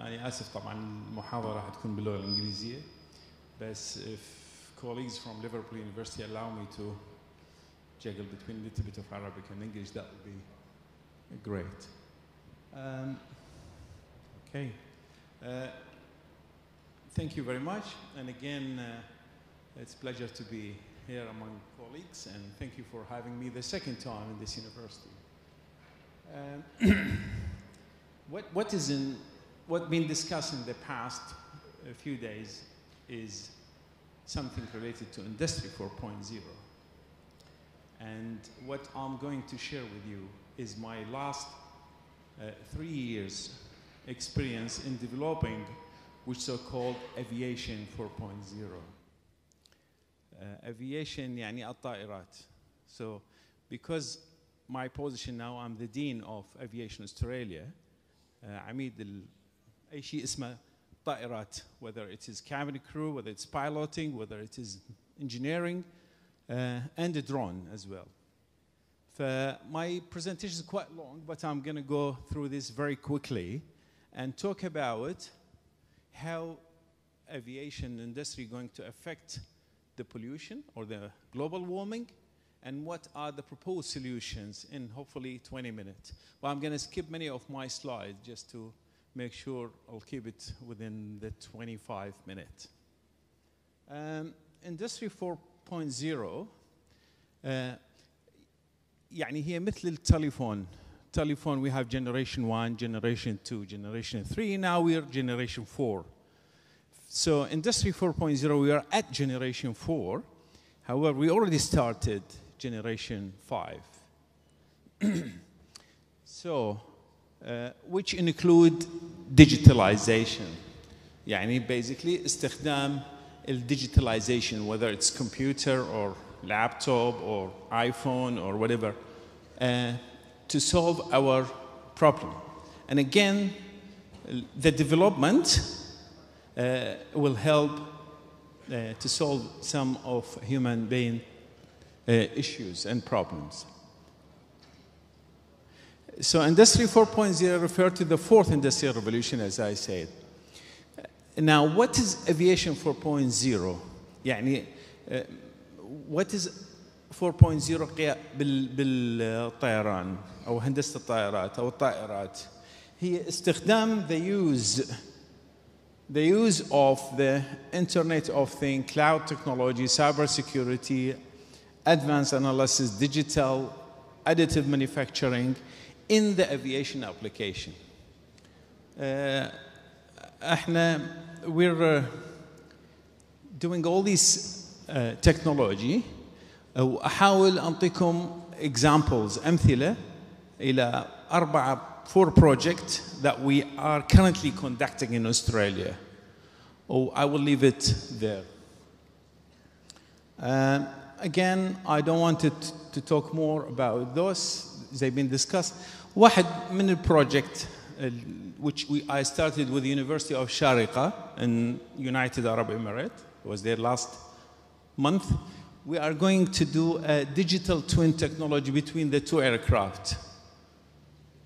أنا آسف طبعا المحاضرة حتكون باللغة الإنجليزية بس if colleagues from Liverpool University allow me to juggle between a little bit of Arabic and English, that would be great. Okay. Thank you very much. And again, it's a pleasure to be here among colleagues, and thank you for having me the second time in this university. What's been discussed in the past few days is something related to Industry 4.0. And what I'm going to share with you is my last 3 years experience in developing which so-called Aviation 4.0. Aviation يعني الطائرات. So because my position now, I'm the Dean of Aviation Australia, عميد أي شيء اسمه طائرات, whether it is cabin crew, whether it's piloting, whether it is engineering, and a drone as well. My presentation is quite long, but I'm going to go through this very quickly and talk about how aviation industry is going to affect the pollution or the global warming, and what are the proposed solutions in hopefully 20 minutes. But I'm going to skip many of my slides just to make sure I'll keep it within the 25 minutes. Industry 4.0 يعني هي مثل التليفون. Telephone, we have generation 1, generation 2, generation 3, now we're generation 4. So Industry 4.0, we are at generation 4. However, we already started generation 5. So, which include digitalization. يعني basically استخدام digitalization, whether it's computer or laptop or iPhone or whatever, to solve our problem. And again, the development will help to solve some of human being issues and problems. So Industry 4.0 refers to the fourth industrial revolution, as I said. Now, what is Aviation 4.0? يعني what is 4.0 بالطيران أو هندسة الطائرات أو الطائرات؟ هي استخدام the use of the Internet of Things, cloud technology, cybersecurity, advanced analysis, digital, additive manufacturing in the aviation application. We're doing all this technology. وأحاول أعطيكم examples, أمثلة إلى 4 projects that we are currently conducting in Australia. I will leave it there. Again, I don't want it to talk more about those. They've been discussed. واحد من البروجكت which I started with the University of Sharjah in United Arab Emirates. I was there last month. We are going to do a digital twin technology between the 2 aircraft.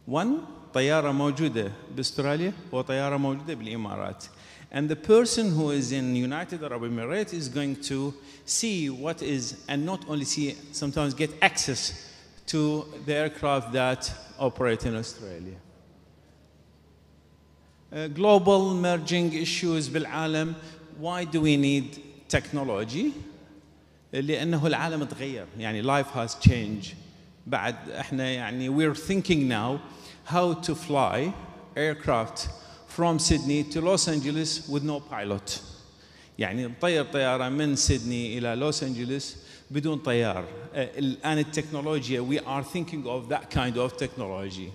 One, طيارة موجودة بأستراليا وطيارة موجودة بالإمارات. And the person who is in United Arab Emirates is going to see what is, and not only see, sometimes get access to the aircraft that operate in Australia. Global merging issues بالعالم. Why do we need technology? لأنه العالم تغير. يعني life has changed. بعد احنا يعني we're thinking now how to fly aircraft from Sydney to Los Angeles with no pilot. يعني نطير طيارة من سيدني إلى لوس أنجلوس بدون طيار. الآن التكنولوجيا, we are thinking of that kind of technology.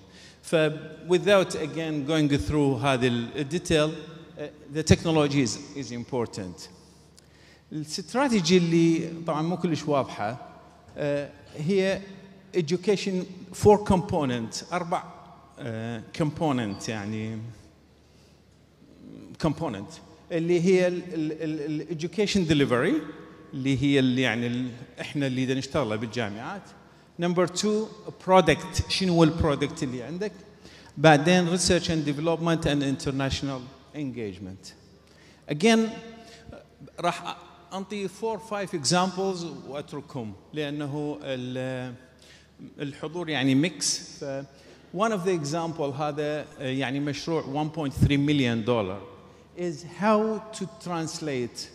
Without again going through هذه الديتيل, the technology is important. الاستراتيجي اللي طبعا مو كلش واضحة هي education 4 components, 4 component يعني component اللي هي ال education delivery اللي هي اللي يعني احنا اللي نشتغله بالجامعات. Number 2 product, شنو هو البرودكت اللي عندك؟ بعدين research and development and international engagement. Again راح أنطي 4 or 5 examples وأتركهم لأنه الحضور يعني mix. One of the example هذا يعني مشروع $1.3 million is how to translate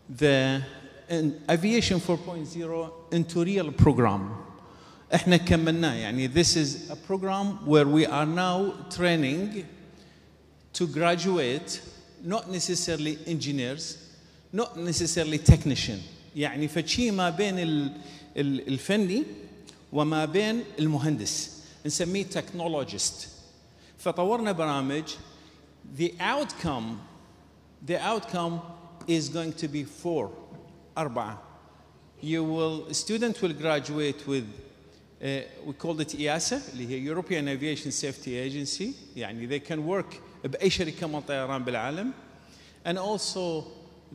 the aviation 4.0 into real program. احنا كملناه يعني this is a program where we are now training to graduate not necessarily engineers, not necessarily technician. يعني فشي ما بين الفني وما بين المهندس نسميه technologist. فطورنا برامج. The outcome is going to be 4. A student will graduate with we call it EASA اللي هي European Aviation Safety Agency. يعني they can work بأي شركة من طيران بالعالم. And also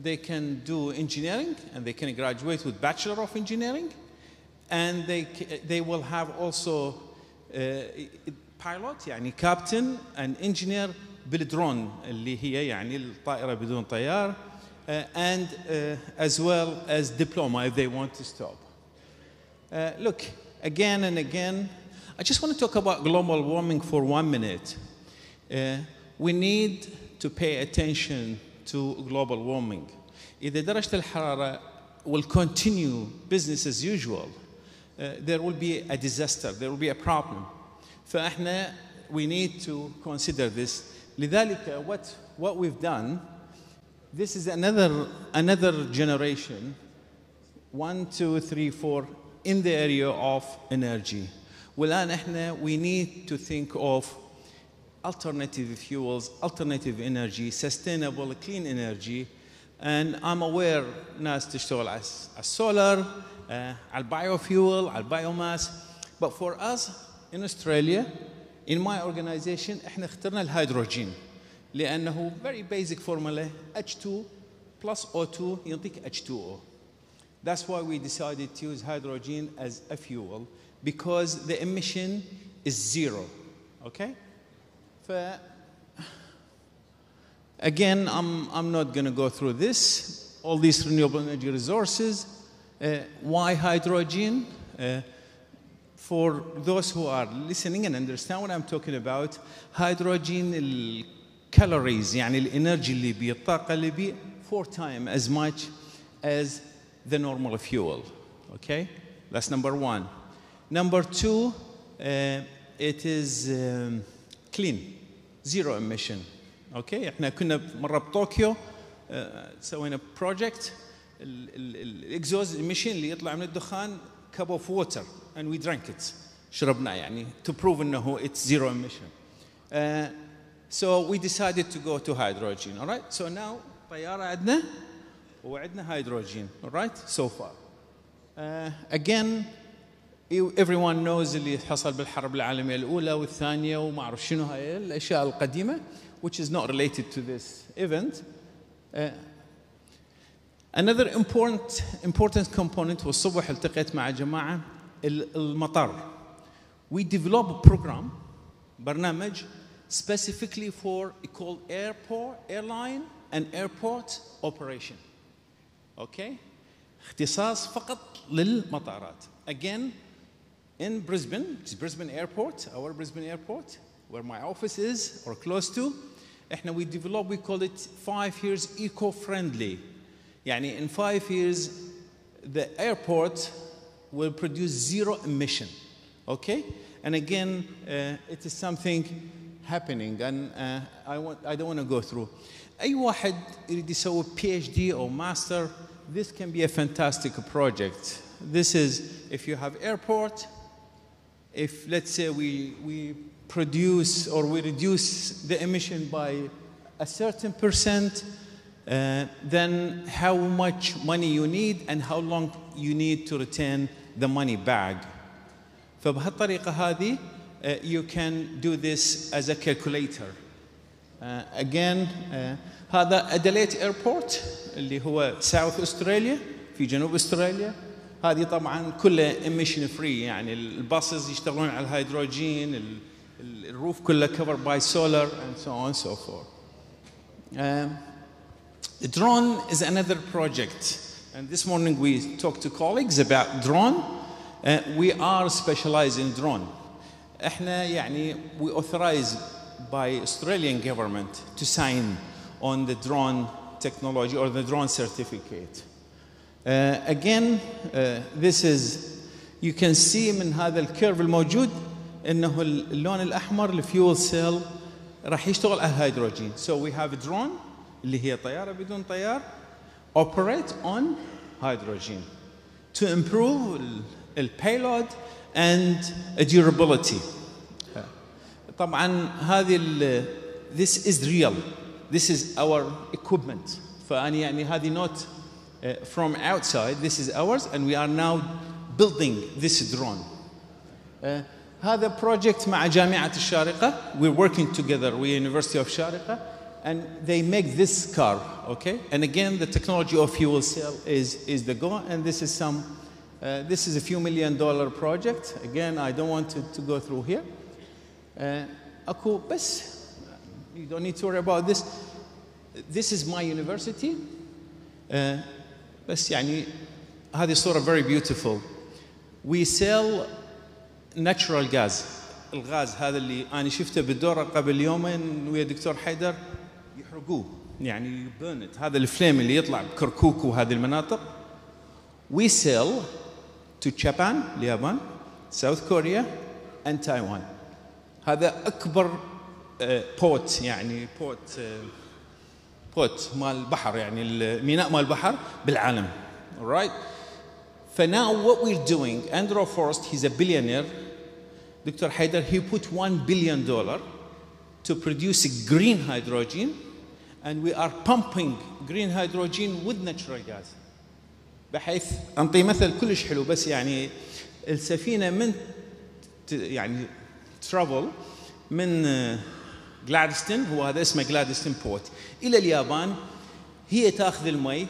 they can do engineering and they can graduate with Bachelor of Engineering. And they will have also pilot يعني captain and engineer بالدرون اللي هي يعني الطائرة بدون طيار. And as well as diploma if they want to stop. Look, again and again, I just want to talk about global warming for 1 minute. We need to pay attention to global warming. إذا درجة الحرارة will continue business as usual, there will be a disaster, there will be a problem. فإحنا we need to consider this. لذلك what we've done, this is another generation, 1, 2, 3, 4 in the area of energy. والآن احنا we need to think of alternative fuels, alternative energy, sustainable, clean energy. And I'm aware ناس تشتغل على السولار, على البايوفيول, على البايوماس. But for us in Australia, in my organization, احنا اخترنا الهيدروجين لأنه very basic formula H2 plus O2 ينطيك H2O. That's why we decided to use hydrogen as a fuel because the emission is 0. Okay? Again, I'm not going to go through this. All these renewable energy resources. Why hydrogen? For those who are listening and understand what I'm talking about, hydrogen calories يعني الانرجي اللي بيه الطاقة اللي بيه 4 times as much as the normal fuel. Okay, that's number 1. Number 2, it is clean, 0 emission. Okay, احنا كنا مرة بطوكيو سوينا project الاكزوز emission اللي يطلع من الدخان cup of water and we drank it. شربناه يعني to prove انه it's 0 emission. So we decided to go to hydrogen. All right. So now طيارة عندنا وعندنا hydrogen. All right. So far. Again, everyone knows اللي حصل بالحرب العالمية الأولى والثانية وما أعرف شنو هاي الأشياء القديمة, which is not related to this event. Another important component والصبح التقيت مع جماعة المطار. We develop a program, برنامج specifically for called airline and airport operation. Okay? اختصاص فقط للمطارات. Again, in Brisbane, which is Brisbane Airport, our Brisbane Airport, where my office is or close to, we call it 5 years eco-friendly. يعني in 5 years, the airport will produce 0 emission. Okay? And again, it is something happening, and I don't want to go through. أي واحد يريد يسوي PhD or master, this can be a fantastic project. This is if you have airport, if let's say we produce or we reduce the emission by a certain percent, then how much money you need and how long you need to return the money back. فبهالطريقة هذه you can do this as a calculator. Again, هذا أدليت Airport اللي هو South Australia في جنوب أستراليا. هذه طبعا كلها emission free, يعني الباصز يشتغلون على الهيدروجين, الروف كله covered by solar and so on and so forth. The drone is another project, and this morning we talked to colleagues about drone. We are specialized in drone. احنا يعني we authorized by Australian government to sign on the drone technology or the drone certificate. Again, this is, you can see من هذا الكيرف الموجود انه اللون الاحمر الفيول سيل راح يشتغل على الهيدروجين. So we have a drone اللي هي طيارة بدون طيار operate on hydrogen to improve the payload and durability. طبعا هذه this is real. This is our equipment. فأنا يعني هذه not from outside. This is ours, and we are now building this drone. هذا project مع جامعة الشارقة. We're working together with University of Sharqa, and they make this car, okay? And again, the technology of fuel cell is the goal, and this is this is a few $1 million project. Again, I don't want to go through here. أكو بس, you don't need to worry about this. This is my university. بس يعني هذه صورة very beautiful. We sell natural gas. الغاز هذا اللي أنا شفته بالدورة قبل يومين ويا دكتور حيدر يحرقوه يعني burn it. هذا الفليم اللي يطلع بكركوك وهذه المناطق. We sell to Japan, اليابان, South Korea and Taiwan. هذا أكبر بوت يعني بوت مال البحر يعني الميناء مال البحر بالعالم. All right. For now, what we're doing, Andrew Forrest, he's a billionaire. Dr. Haider, he put $1 billion to produce green hydrogen, and we are pumping green hydrogen with natural gas. بحيث أنطي مثل كلش حلو بس يعني السفينة من يعني travel من جلادستون, هو هذا اسمه جلادستون بورت, إلى اليابان. هي تأخذ المي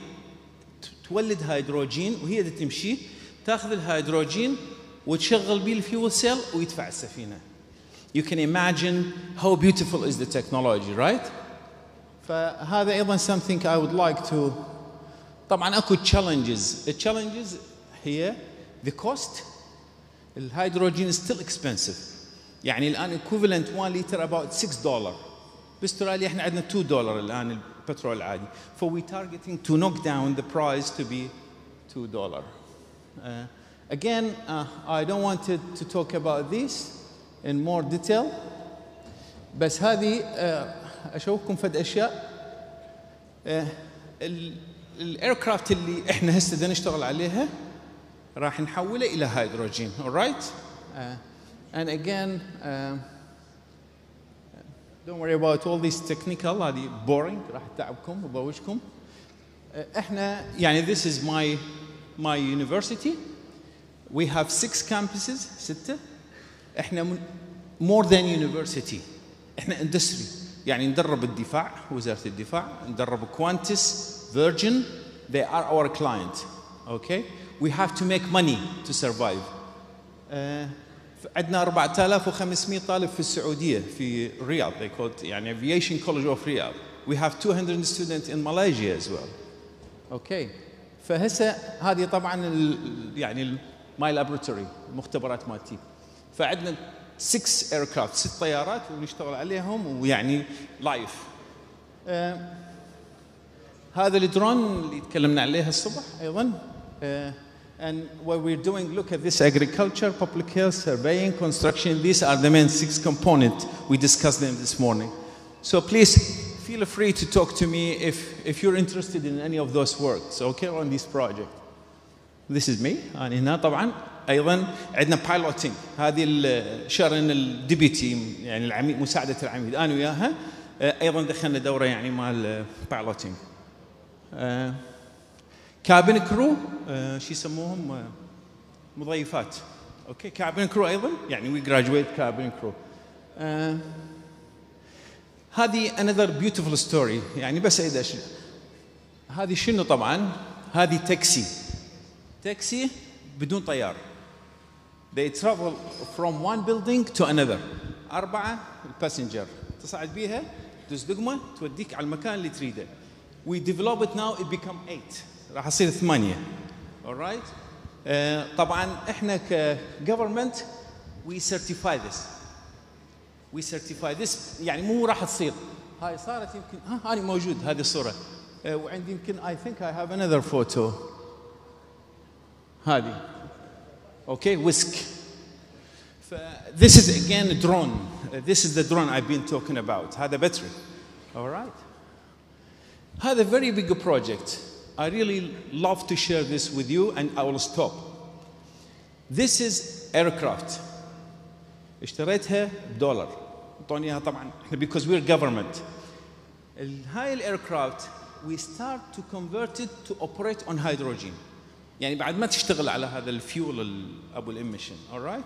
تولد هيدروجين وهي تمشي تأخذ الهيدروجين وتشغل بيه الفيول سيل ويدفع السفينة. You can imagine how beautiful is the technology, right? فهذا أيضا something I would like to. طبعا أكو challenges. The challenges هي the cost. الهيدروجين is still expensive. يعني الآن equivalent 1 liter about $6. باستراليا احنا عندنا $2 الآن البترول العادي. For we targeting to knock down the price to be $2. Again, I don't want to talk about this in more detail. بس هذه أشوفكم فد أشياء. الإيركرافت اللي إحنا هسه بدنا نشتغل عليها راح نحوله إلى هيدروجين. All right? And again, don't worry about all these technical. هذه boring. راح تعبكم وبوشكم. إحنا يعني this is my university. We have 6 campuses. 6. إحنا more than university. إحنا industry. يعني ندرب الدفاع, وزارة الدفاع, ندرب كوانتس, Virgin. They are our client. Okay? We have to make money to survive. عندنا 4500 طالب في السعودية في رياض. They call it يعني Aviation College of Riyadh. We have 200 students in Malaysia as well. Okay. فهسه هذه طبعا يعني my laboratory, المختبرات مالتي. فعندنا 6 aircraft, 6 طيارات ونشتغل عليهم ويعني لايف. هذا الدرون اللي تكلمنا عليه الصبح أيضا. And what we're doing, look at this: agriculture, public health, surveying, construction. These are the main 6 components. We discussed them this morning. So please feel free to talk to me if you're interested in any of those works, okay, on this project. This is me. أنا هنا طبعا أيضا عندنا piloting. هذه شارن الديبيتي يعني العميد, مساعدة العميد, أنا وياها أيضا دخلنا دورة يعني مال piloting. كابين كرو شو يسموهم مضيفات. اوكي كابين كرو ايضا يعني وي جراجويت كابين كرو. هذه another beautiful story يعني بس عيد اشياء. هذه شنو طبعا؟ هذه تاكسي بدون طيار. They travel from one building to another. 4 الباسنجر تصعد بيها تدوس دقمه توديك على المكان اللي تريده. We develop it now, it become 8 راح يصير 8. alright. طبعا احنا ك government we certify this يعني مو راح تصير. هاي صارت يمكن هاني موجود هذه الصورة. وعندي يمكن I think I have another photo. هذه. Okay, whisk. This is again a drone. This is the drone I've been talking about. هذا battery. All right. هذا very big project. I really love to share this with you and I will stop. This is aircraft. اشتريتها $1. اعطوني اياها طبعا because we're government. هاي الايركرافت we start to convert it to operate on hydrogen. يعني بعد ما تشتغل على هذا الفيول ابو الاميشن. all right.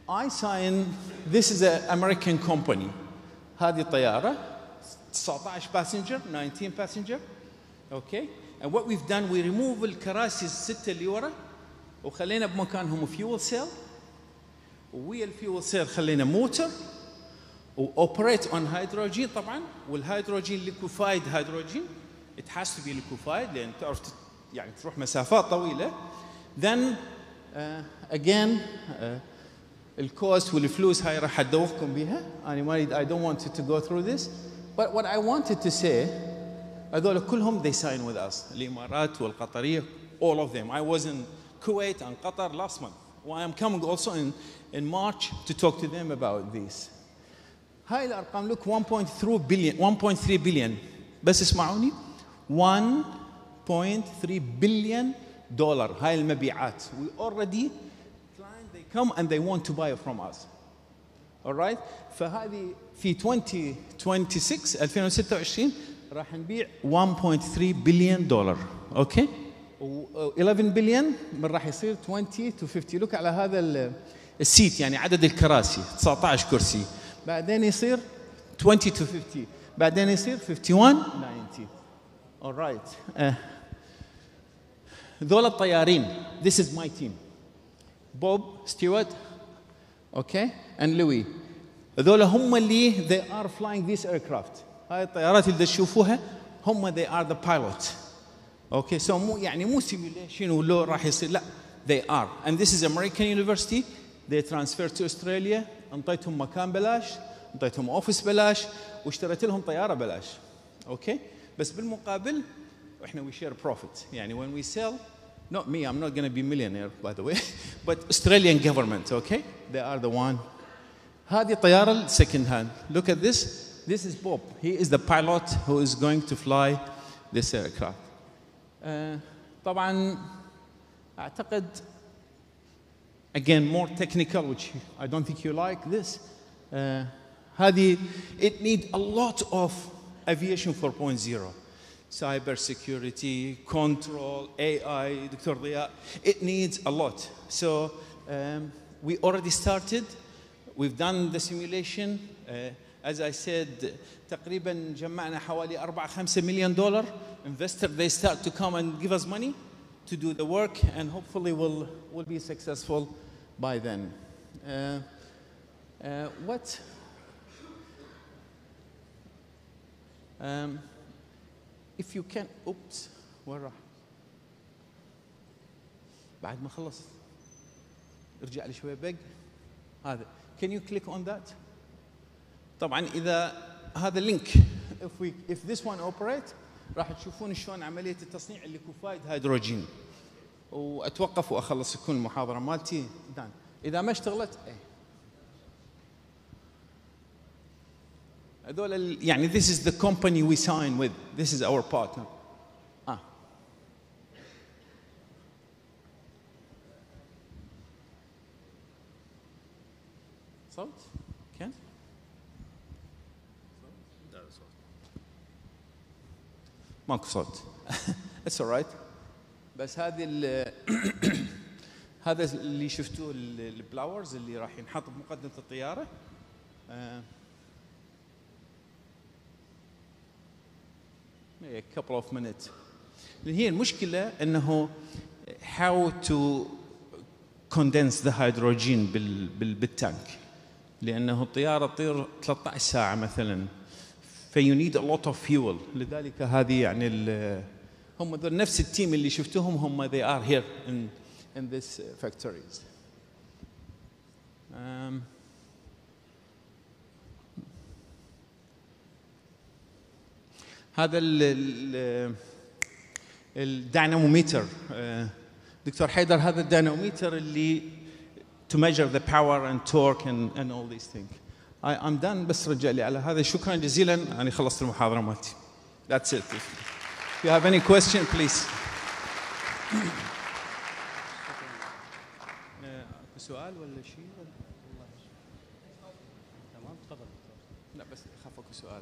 I sign. This is an American company. هذه طيارة 19 passenger 19 passenger. okay. And what we've done we remove الكراسي الستة اللي ورا وخلينا بمكانهم fuel cell. ويا الفيول سيل خلينا موتر واوبريت اون هيدروجين طبعا. والهيدروجين ليكوفايد هيدروجين. it has to be liquefied لان تعرف يعني تروح مسافات طويله. then again الكوست والفلوس هاي راح ادوخكم بيها. انا ما اريد I don't want to go through this. but what I wanted to say هذول كلهم they sign with us. الامارات والقطريه all of them. I was in Kuwait and Qatar last month. I am coming also in March to talk to them about this. هاي الأرقام لك 1.3 billion بس اسمعوني 1.3 billion دولار هاي المبيعات. We already client they come and they want to buy from us. all right. فهذه في 2026 راح نبيع 1.3 billion دولار. اوكي. و11 بليون من راح يصير 20 to 50. لوك على هذا السيت يعني عدد الكراسي 19 كرسي. بعدين يصير 20 to 50. بعدين يصير 51 90. all right. ذول الطيارين this is my team. بوب ستيوارت okay and لوي. ذول هم اللي they are flying this aircraft. هاي الطيارات اللي تشوفوها هم they are the pilot. Okay, so مو يعني مو simulation ولو راح يصير لا they are. and this is American University. they transferred to Australia. انطيتهم مكان بلاش انطيتهم اوفيس بلاش واشتريت لهم طيارة بلاش. okay. بس بالمقابل احنا we share profit. يعني when we sell not me I'm not going to be millionaire by the way but Australian government. okay. they are the one. هذه طيارة second hand. look at this. this is Bob. he is the pilot who is going to fly this aircraft. طبعا أعتقد again more technical which I don't think you like this. هذه it need a lot of aviation 4.0 cyber security control AI دكتور ضياء. it needs a lot. so we already started. we've done the simulation. as I said تقريبا جمعنا حوالي 4-5 مليون دولار. investor they start to come and give us money to do the work and hopefully we'll be successful by then. what if you can oops وين راح بعد ما خلص ارجع لي شويه بق هذا can you click on that. طبعا اذا هذا اللينك if this one operate راح تشوفون شلون عمليه التصنيع الليكوفايد هيدروجين. واتوقف واخلص يكون المحاضره مالتي دان. اذا ما اشتغلت هذول يعني this is the company we sign with. this is our partner. صوت كان ماكو صوت. it's alright. بس هذه هذا اللي شفتوه البلاورز اللي راح ينحط بمقدمة الطيارة. a couple of minutes. هي المشكلة انه how to condense the hydrogen بالتانك. لأنه الطيارة تطير 13 ساعة مثلا، فيو نيد a lot of fuel. لذلك هذه يعني هم نفس التيم اللي شفتوهم هم they are here in this factories. هذا الديناموميتر دكتور حيدر، هذا الديناموميتر اللي to measure the power and torque and all these things. I'm done، بس رجع لي على هذا. شكرا جزيلا، أنا خلصت المحاضرة مالتي. That's it. If you have any question please. سؤال ولا شيء؟ تمام تفضل. لا بس خافك سؤال.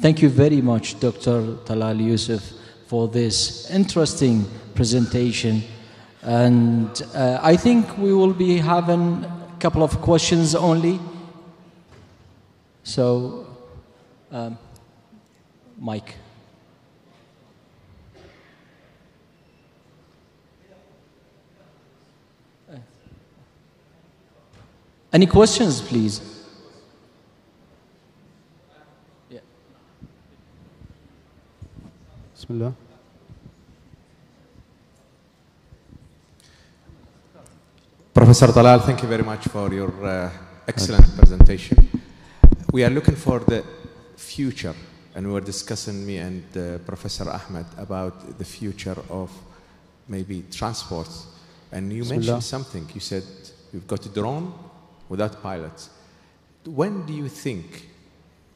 Thank you very much, Dr. Talal Youssef, for this interesting presentation. And I think we will be having a couple of questions only. So, Mike. Any questions, please? Bismillah. Professor Talal, thank you very much for your excellent presentation. We are looking for the future, and we were discussing, me and Professor Ahmed, about the future of maybe transport. And you mentioned something. You said we've got a drone without pilots. When do you think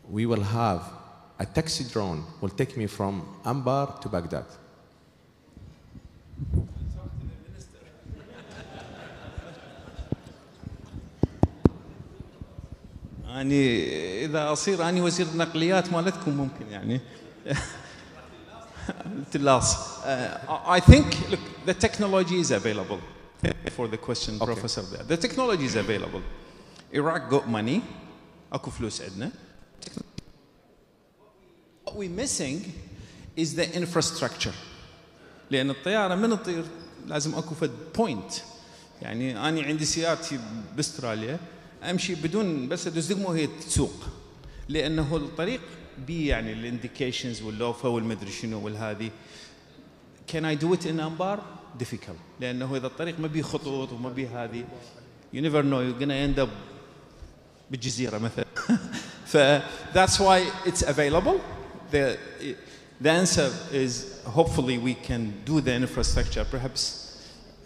we will have a taxi drone will take me from Anbar to Baghdad? يعني إذا أصير أنا وزير النقليات مالتكم ممكن يعني. التلاص. I think, look, the technology is available. For the question, okay. Professor, the technology is available. Iraq got money. أكو فلوس عندنا. What we're missing is the infrastructure. لأن الطيارة من تطير لازم أكو فد point. يعني أنا عندي سيارتي بأستراليا أمشي بدون بس أدوس دقمة وهي تسوق. لأنه الطريق بي يعني الانديكيشنز واللوفة والمدري شنو والهذه. Can I do it in Anbar? Difficult. لأنه إذا الطريق ما بيه خطوط وما بيه هذه. You never know, you're gonna end up بالجزيرة مثلا. That's why it's available. The answer is hopefully we can do the infrastructure, perhaps.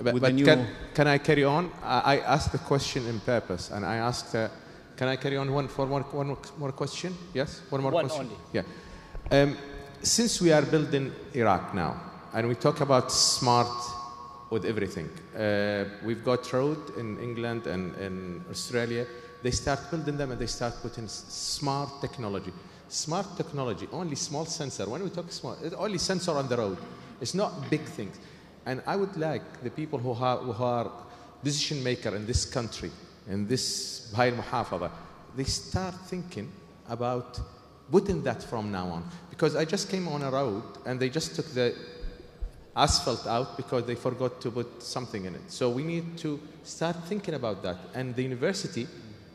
But can I carry on? I asked the question in purpose, and I asked, can I carry on one more question? Yes, one more question. Only. Yeah. Since we are building Iraq now, and we talk about smart with everything, we've got road in England and in Australia. They start building them and they start putting smart technology. Smart technology, only small sensor. When we talk smart, it's only sensor on the road. It's not big things. And I would like the people who are decision maker in this country, in this Bhai Muhafada, they start thinking about putting that from now on. Because I just came on a road and they just took the asphalt out because they forgot to put something in it. So we need to start thinking about that. And the university,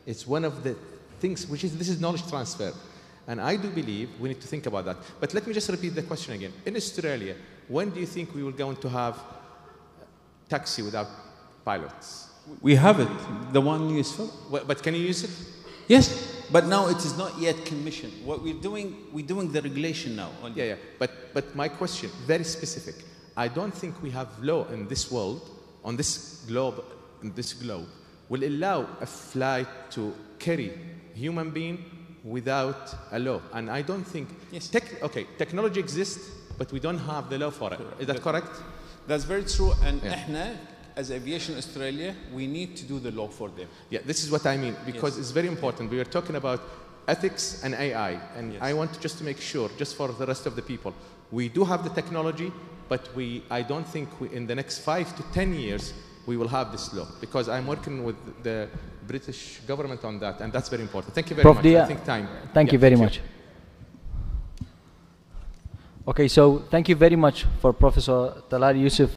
it's one of the things which is, this is knowledge transfer. And I do believe we need to think about that. But let me just repeat the question again. In Australia, when do you think we will going to have taxi without pilots? We have it, the one Yusuf. But can you use it? Yes, but now it is not yet commissioned. What we're doing the regulation now. Only. Yeah. But my question, very specific. I don't think we have law in this world, on this globe, will allow a flight to carry human being without a law. And I don't think, yes. Technology exists, but we don't have the law for it. Is that correct? That's very true. And احنا, as Aviation Australia, we need to do the law for them. Yeah, this is what I mean, because it's very important. We are talking about ethics and AI, and I want just to make sure, just for the rest of the people, we do have the technology, but I don't think in the next 5 to 10 years, we will have this law. Because I'm working with the British government on that, and that's very important. Thank you very Prof. much. I think time. Thank you very much. Okay, so thank you very much for Professor Talal Youssef.